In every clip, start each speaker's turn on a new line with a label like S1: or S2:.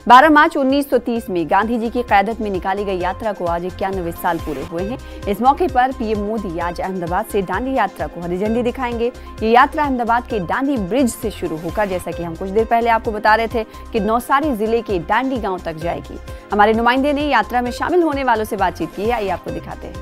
S1: 12 मार्च 1930 में गांधी जी की क़यादत में निकाली गई यात्रा को आज 91 साल पूरे हुए हैं। इस मौके पर पीएम मोदी आज अहमदाबाद से दांडी यात्रा को हरी झंडी दिखाएंगे। ये यात्रा अहमदाबाद के दांडी ब्रिज से शुरू होकर, जैसा कि हम कुछ देर पहले आपको बता रहे थे, कि नौसारी जिले के दांडी गांव तक जाएगी। हमारे नुमाइंदे ने यात्रा में शामिल होने वालों से बातचीत की है, आइए आपको दिखाते हैं।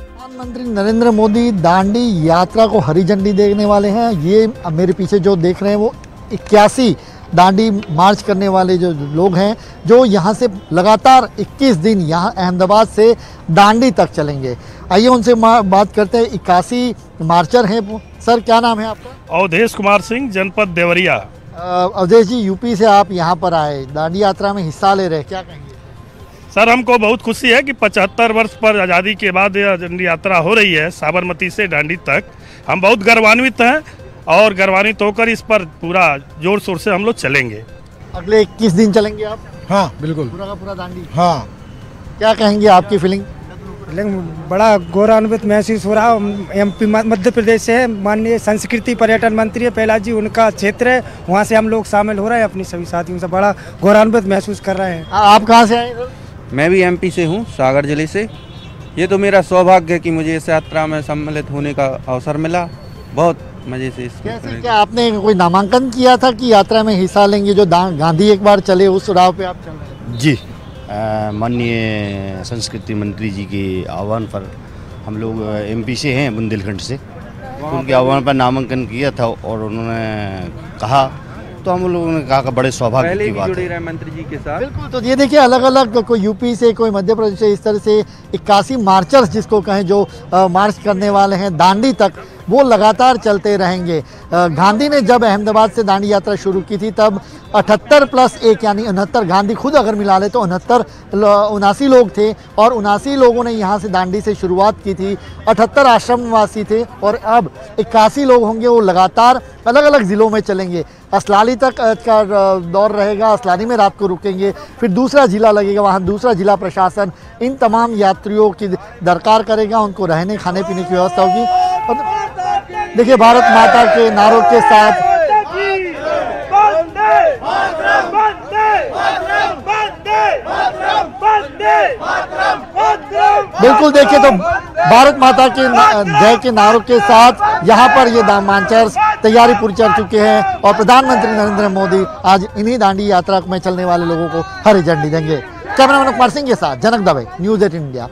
S2: प्रधानमंत्री नरेंद्र मोदी दांडी यात्रा को हरी झंडी देने वाले हैं। ये मेरे पीछे जो देख रहे हैं वो 81 दांडी मार्च करने वाले जो लोग हैं, जो यहाँ से लगातार 21 दिन यहाँ अहमदाबाद से दांडी तक चलेंगे। आइए उनसे बात करते हैं। 81 मार्चर हैं। सर, क्या नाम है आपका?
S3: अवधेश कुमार सिंह, जनपद देवरिया।
S2: अवधेश जी, यूपी से आप यहाँ पर आए, दांडी यात्रा में हिस्सा ले रहे हैं, क्या कहेंगे?
S3: सर, हमको बहुत खुशी है कि 75 वर्ष पर आज़ादी के बाद यह दांडी यात्रा हो रही है साबरमती से दांडी तक। हम बहुत गर्वान्वित हैं और गर्वान्वित होकर इस पर पूरा जोर शोर से हम लोग चलेंगे।
S2: अगले 21 दिन चलेंगे आप?
S4: हाँ, बिल्कुल,
S2: पूरा का पूरा दांडी।
S4: हाँ।
S2: क्या कहेंगे, आपकी फीलिंग?
S4: बड़ा गौरवान्वित महसूस हो रहा। एमपी मध्य प्रदेश से माननीय संस्कृति पर्यटन मंत्री पहला जी, उनका क्षेत्र है, वहाँ से हम लोग शामिल हो रहे हैं अपनी सभी साथियों से। बड़ा गौरवान्वित महसूस कर रहे हैं।
S2: आप कहाँ से आए सर?
S5: मैं भी एमपी से हूँ, सागर जिले से। ये तो मेरा सौभाग्य है कि मुझे इस यात्रा में सम्मिलित होने का अवसर मिला। बहुत मजे से
S2: कैसे, क्या आपने कोई नामांकन किया था कि यात्रा में हिस्सा लेंगे? जो गांधी एक बार चले उस राह पे आप चल रहे हैं?
S6: जी, माननीय संस्कृति मंत्री जी के आह्वान पर हम लोग एमपी से हैं, बुंदेलखंड से, उनके आह्वान पर नामांकन किया था और उन्होंने कहा तो हम लोगों ने कहा कि बड़े सौभाग्य की बात है
S5: मंत्री जी के साथ।
S2: बिल्कुल। तो ये देखिए, अलग अलग, कोई यूपी से, कोई मध्य प्रदेश से, इस तरह से 81 मार्चर्स जिसको कहें, जो मार्च करने वाले हैं दांडी तक, वो लगातार चलते रहेंगे। गांधी ने जब अहमदाबाद से दांडी यात्रा शुरू की थी तब 78 + 1 यानी 69, गांधी खुद अगर मिला ले तो 79 लोग थे और 79 लोगों ने यहाँ से दांडी से शुरुआत की थी। 78 आश्रमवासी थे और अब 81 लोग होंगे। वो लगातार अलग अलग ज़िलों में चलेंगे। असलाली तक का दौर रहेगा, असलाली में रात को रुकेंगे, फिर दूसरा ज़िला लगेगा, वहाँ दूसरा ज़िला प्रशासन इन तमाम यात्रियों की दरकार करेगा, उनको रहने खाने पीने की व्यवस्था होगी। और देखिए, भारत माता के नारों के साथ बिल्कुल, देखिए तो भारत माता के जय के नारों के साथ यहाँ पर ये मार्चर्स तैयारी पूरी कर चुके हैं और प्रधानमंत्री नरेंद्र मोदी आज इन्हीं दांडी यात्रा में चलने वाले लोगों को हरी झंडी देंगे। कैमरामैन कुमार सिंह के साथ जनक दवे, न्यूज़ 18 इंडिया।